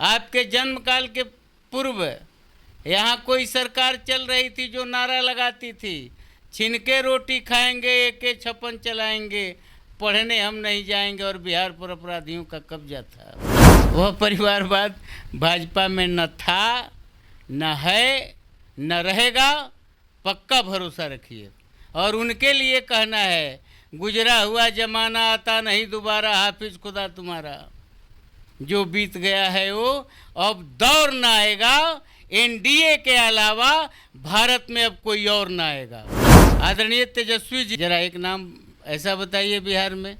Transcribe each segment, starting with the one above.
आपके जन्म काल के पूर्व यहाँ कोई सरकार चल रही थी जो नारा लगाती थी, छिनके रोटी खाएंगे, AK 56 चलाएंगे, पढ़ने हम नहीं जाएंगे, और बिहार पर अपराधियों का कब्जा था। वह परिवारवाद भाजपा में न था, न है, न रहेगा। पक्का भरोसा रखिए। और उनके लिए कहना है, गुजरा हुआ जमाना आता नहीं दोबारा, हाफिज खुदा तुम्हारा। जो बीत गया है वो अब दौर ना आएगा, NDA के अलावा भारत में अब कोई और ना आएगा। आदरणीय तेजस्वी जी, जरा एक नाम ऐसा बताइए बिहार में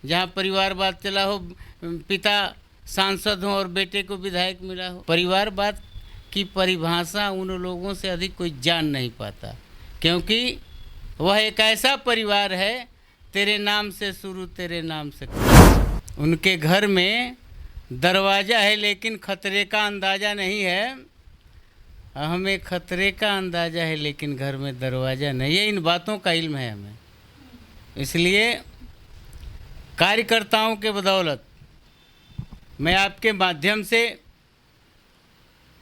जहाँ परिवारवाद चला हो, पिता सांसद हो और बेटे को विधायक मिला हो। परिवारवाद की परिभाषा उन लोगों से अधिक कोई जान नहीं पाता, क्योंकि वह एक ऐसा परिवार है, तेरे नाम से शुरू तेरे नाम से खत्म। उनके घर में दरवाज़ा है लेकिन खतरे का अंदाज़ा नहीं है। हमें खतरे का अंदाज़ा है लेकिन घर में दरवाज़ा नहीं है। इन बातों का इल्म है हमें। इसलिए कार्यकर्ताओं के बदौलत मैं आपके माध्यम से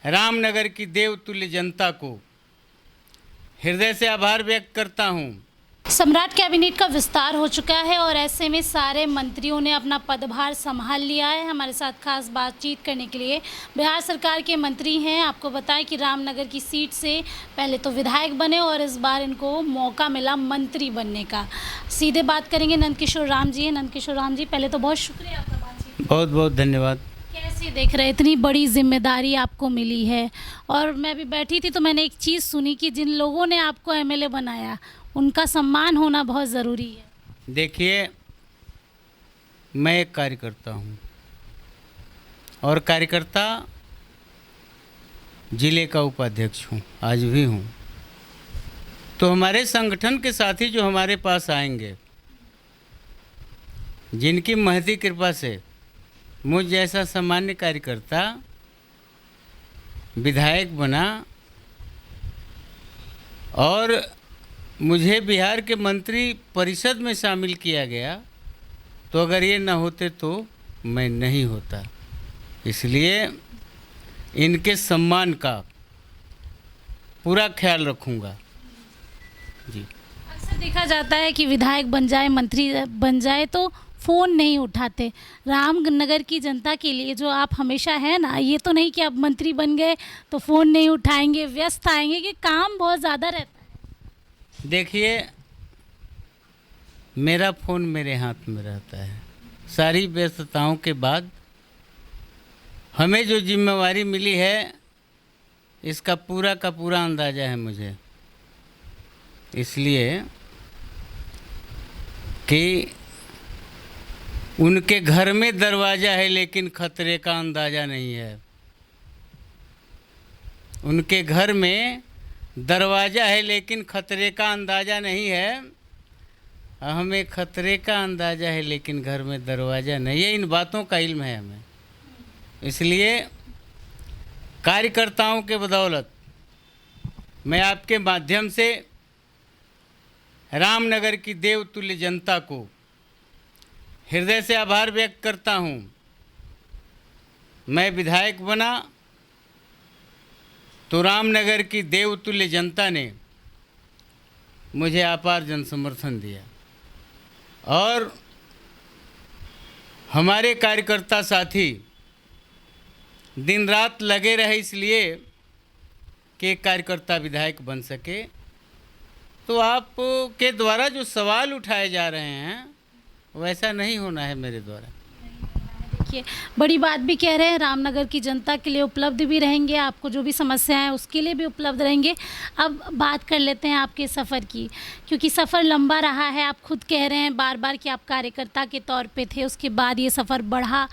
रामनगर की देवतुल्य जनता को हृदय से आभार व्यक्त करता हूँ। सम्राट कैबिनेट का विस्तार हो चुका है और ऐसे में सारे मंत्रियों ने अपना पदभार संभाल लिया है। हमारे साथ खास बातचीत करने के लिए बिहार सरकार के मंत्री हैं। आपको बताएं कि रामनगर की सीट से पहले तो विधायक बने और इस बार इनको मौका मिला मंत्री बनने का। सीधे बात करेंगे नंदकिशोर राम जी। नंदकिशोर राम जी, पहले तो बहुत शुक्रिया आपका बातचीत। बहुत बहुत धन्यवाद। कैसे देख रहे हैं, इतनी बड़ी जिम्मेदारी आपको मिली है, और मैं भी बैठी थी तो मैंने एक चीज़ सुनी कि जिन लोगों ने आपको MLA बनाया उनका सम्मान होना बहुत ज़रूरी है। देखिए, मैं एक कार्यकर्ता हूँ और कार्यकर्ता जिले का उपाध्यक्ष हूँ, आज भी हूँ। तो हमारे संगठन के साथी जो हमारे पास आएंगे, जिनकी महती कृपा से मुझ जैसा सामान्य कार्यकर्ता विधायक बना और मुझे बिहार के मंत्री परिषद में शामिल किया गया, तो अगर ये न होते तो मैं नहीं होता। इसलिए इनके सम्मान का पूरा ख्याल रखूँगा जी। अक्सर देखा जाता है कि विधायक बन जाए, मंत्री बन जाए तो फ़ोन नहीं उठाते। रामनगर की जनता के लिए जो आप हमेशा है ना, ये तो नहीं कि आप मंत्री बन गए तो फ़ोन नहीं उठाएंगे, व्यस्त आएंगे, कि काम बहुत ज़्यादा रहता है। देखिए, मेरा फ़ोन मेरे हाथ में रहता है। सारी व्यस्तताओं के बाद हमें जो जिम्मेवारी मिली है, इसका पूरा का पूरा अंदाज़ा है मुझे। इसलिए कि उनके घर में दरवाज़ा है लेकिन खतरे का अंदाज़ा नहीं है। उनके घर में दरवाज़ा है लेकिन खतरे का अंदाज़ा नहीं है। हमें खतरे का अंदाज़ा है लेकिन घर में दरवाज़ा नहीं है। इन बातों का इल्म है हमें। इसलिए कार्यकर्ताओं के बदौलत मैं आपके माध्यम से रामनगर की देवतुल्य जनता को हृदय से आभार व्यक्त करता हूँ। मैं विधायक बना तो रामनगर की देवतुल्य जनता ने मुझे अपार जन समर्थन दिया, और हमारे कार्यकर्ता साथी दिन रात लगे रहे इसलिए कि एक कार्यकर्ता विधायक बन सके। तो आप के द्वारा जो सवाल उठाए जा रहे हैं वैसा नहीं होना है मेरे द्वारा। देखिए, बड़ी बात भी कह रहे हैं, रामनगर की जनता के लिए उपलब्ध भी रहेंगे, आपको जो भी समस्याएं हैं उसके लिए भी उपलब्ध रहेंगे। अब बात कर लेते हैं आपके सफ़र की, क्योंकि सफ़र लंबा रहा है। आप खुद कह रहे हैं बार बार कि आप कार्यकर्ता के तौर पे थे, उसके बाद ये सफ़र बढ़ा।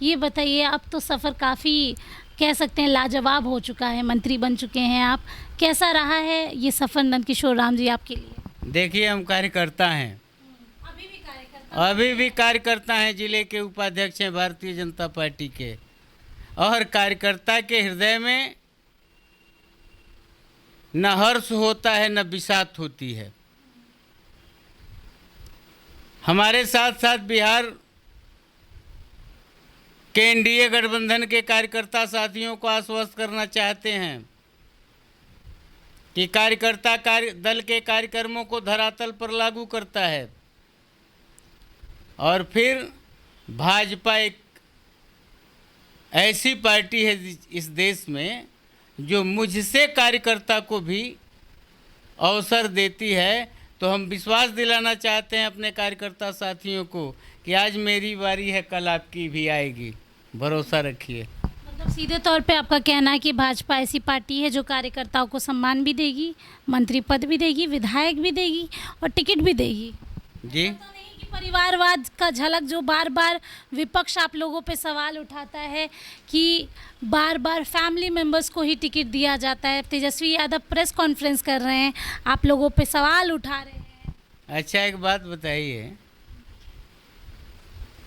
ये बताइए, अब तो सफ़र काफ़ी कह सकते हैं लाजवाब हो चुका है, मंत्री बन चुके हैं आप। कैसा रहा है ये सफ़र नंदकिशोर राम जी आपके लिए? देखिए, हम कार्यकर्ता हैं, अभी भी कार्यकर्ता हैं, जिले के उपाध्यक्ष हैं भारतीय जनता पार्टी के, और कार्यकर्ता के हृदय में न हर्ष होता है न विषाद होती है। हमारे साथ साथ बिहार कि एनडीए गठबंधन के कार्यकर्ता साथियों को आश्वस्त करना चाहते हैं कि कार्यकर्ता दल के कार्यक्रमों को धरातल पर लागू करता है। और फिर भाजपा एक ऐसी पार्टी है इस देश में जो मुझसे कार्यकर्ता को भी अवसर देती है। तो हम विश्वास दिलाना चाहते हैं अपने कार्यकर्ता साथियों को कि आज मेरी बारी है, कल आपकी भी आएगी, भरोसा रखिए। मतलब सीधे तौर पे आपका कहना है कि भाजपा ऐसी पार्टी है जो कार्यकर्ताओं को सम्मान भी देगी, मंत्री पद भी देगी, विधायक भी देगी और टिकट भी देगी। जी, कि परिवारवाद का झलक जो बार बार विपक्ष आप लोगों पे सवाल उठाता है कि बार बार फैमिली मेंबर्स को ही टिकट दिया जाता है। तेजस्वी यादव प्रेस कॉन्फ्रेंस कर रहे हैं, आप लोगों पे सवाल उठा रहे हैं। अच्छा एक बात बताइए,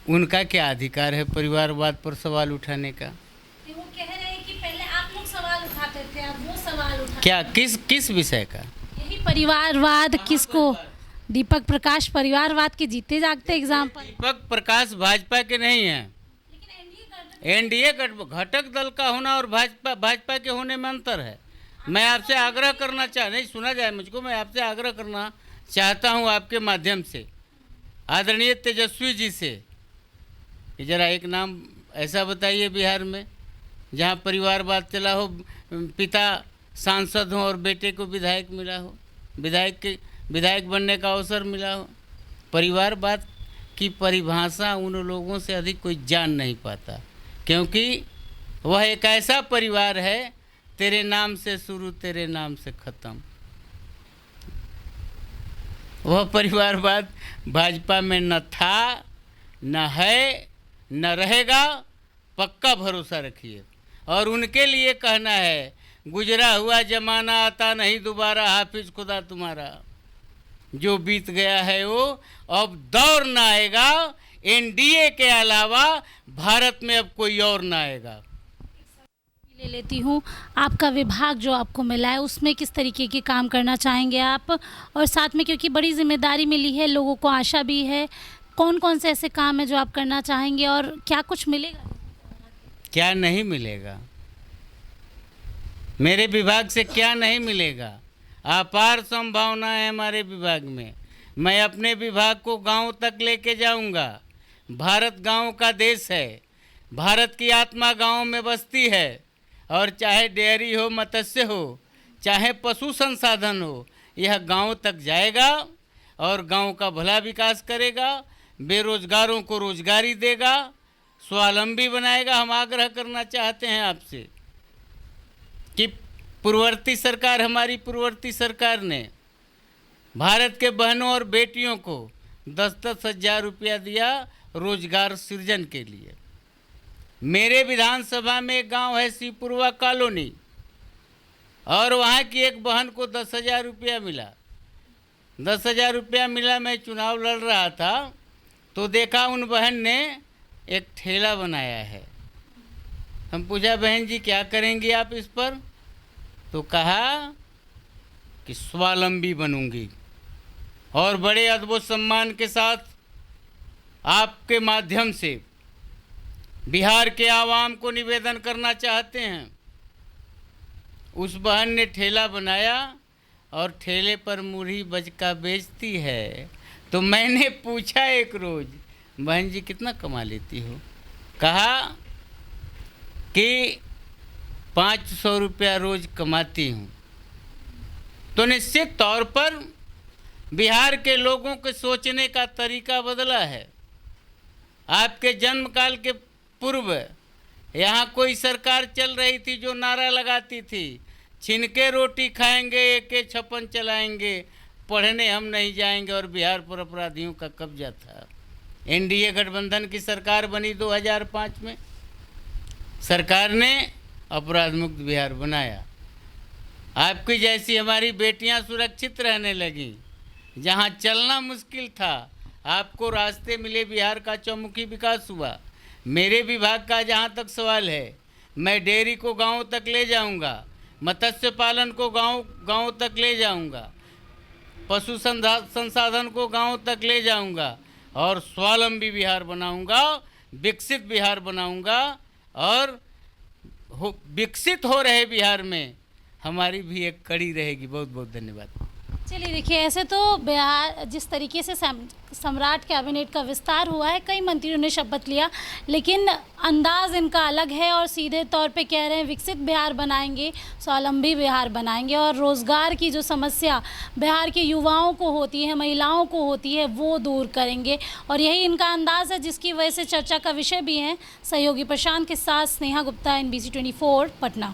उनका क्या अधिकार है परिवारवाद पर सवाल उठाने का? वो कह रहे हैं कि पहले आप लोग सवाल उठाते थे, अब वो सवाल उठा क्या किस विषय का? यही परिवारवाद किसको? दीपक प्रकाश परिवारवाद के जीते जागते एग्जाम्पल। दीपक प्रकाश भाजपा के नहीं हैं, एनडीए घटक दल का होना और भाजपा के होने में अंतर है। मैं आपसे आग्रह करना नहीं सुना जाए मुझको, मैं आपसे आग्रह करना चाहता हूं आपके माध्यम से आदरणीय तेजस्वी जी से कि जरा एक नाम ऐसा बताइए बिहार में जहां परिवारवाद चला हो, पिता सांसद हो और बेटे को विधायक मिला हो, विधायक बनने का अवसर मिला हो। परिवारवाद की परिभाषा उन लोगों से अधिक कोई जान नहीं पाता, क्योंकि वह एक ऐसा परिवार है तेरे नाम से शुरू तेरे नाम से ख़त्म। वह परिवारवाद भाजपा में न था, न है, न रहेगा, पक्का भरोसा रखिए। और उनके लिए कहना है, गुजरा हुआ जमाना आता नहीं दोबारा, हाफिज खुदा तुम्हारा। जो बीत गया है वो अब दौर ना आएगा, एनडीए के अलावा भारत में अब कोई और ना आएगा। ले लेती हूँ, आपका विभाग जो आपको मिला है उसमें किस तरीके के काम करना चाहेंगे आप, और साथ में क्योंकि बड़ी जिम्मेदारी मिली है, लोगों को आशा भी है, कौन कौन से ऐसे काम है जो आप करना चाहेंगे और क्या कुछ मिलेगा? क्या नहीं मिलेगा? मेरे विभाग से क्या नहीं मिलेगा? अपार संभावना है हमारे विभाग में। मैं अपने विभाग को गांव तक लेके जाऊंगा। भारत गांव का देश है, भारत की आत्मा गांव में बसती है, और चाहे डेयरी हो, मत्स्य हो, चाहे पशु संसाधन हो, यह गांव तक जाएगा और गांव का भला विकास करेगा, बेरोजगारों को रोजगारी देगा, स्वावलंबी बनाएगा। हम आग्रह करना चाहते हैं आपसे कि पूर्ववर्ती सरकार, हमारी पूर्ववर्ती सरकार ने भारत के बहनों और बेटियों को 10-10 हज़ार रुपया दिया रोजगार सृजन के लिए। मेरे विधानसभा में एक गांव है सीपुरवा कॉलोनी, और वहां की एक बहन को 10,000 रुपया मिला। 10,000 रुपया मिला। मैं चुनाव लड़ रहा था तो देखा उन बहन ने एक ठेला बनाया है। हम पूछा, बहन जी क्या करेंगी आप इस पर? तो कहा कि स्वावलंबी बनूंगी, और बड़े अद्भुत सम्मान के साथ आपके माध्यम से बिहार के आवाम को निवेदन करना चाहते हैं। उस बहन ने ठेला बनाया और ठेले पर मुरही बजका बेचती है। तो मैंने पूछा एक रोज, बहन जी कितना कमा लेती हो? कहा कि 500 रुपया रोज कमाती हूँ। तो निश्चित तौर पर बिहार के लोगों के सोचने का तरीका बदला है। आपके जन्म काल के पूर्व यहाँ कोई सरकार चल रही थी जो नारा लगाती थी, छिनके रोटी खाएंगे, AK-56 चलाएंगे, पढ़ने हम नहीं जाएंगे, और बिहार पर अपराधियों का कब्जा था। एनडीए गठबंधन की सरकार बनी 2005 में। सरकार ने अपराध मुक्त बिहार बनाया। आपकी जैसी हमारी बेटियां सुरक्षित रहने लगीं। जहां चलना मुश्किल था, आपको रास्ते मिले, बिहार का चौमुखी विकास हुआ। मेरे विभाग का जहां तक सवाल है, मैं डेयरी को गांव तक ले जाऊंगा, मत्स्य पालन को गांव तक ले जाऊंगा, पशु संसाधन को गांव तक ले जाऊंगा, और स्वावलंबी बिहार बनाऊंगा विकसित बिहार बनाऊंगा और विकसित हो रहे बिहार में हमारी भी एक कड़ी रहेगी। बहुत बहुत धन्यवाद। चलिए देखिए, ऐसे तो बिहार जिस तरीके से सम्राट कैबिनेट का विस्तार हुआ है, कई मंत्रियों ने शपथ लिया, लेकिन अंदाज इनका अलग है और सीधे तौर पे कह रहे हैं विकसित बिहार बनाएंगे, स्वावलंबी बिहार बनाएंगे और रोज़गार की जो समस्या बिहार के युवाओं को होती है, महिलाओं को होती है, वो दूर करेंगे। और यही इनका अंदाज़ है जिसकी वजह से चर्चा का विषय भी है। सहयोगी प्रशांत के साथ स्नेहा गुप्ता, NBC 24 पटना।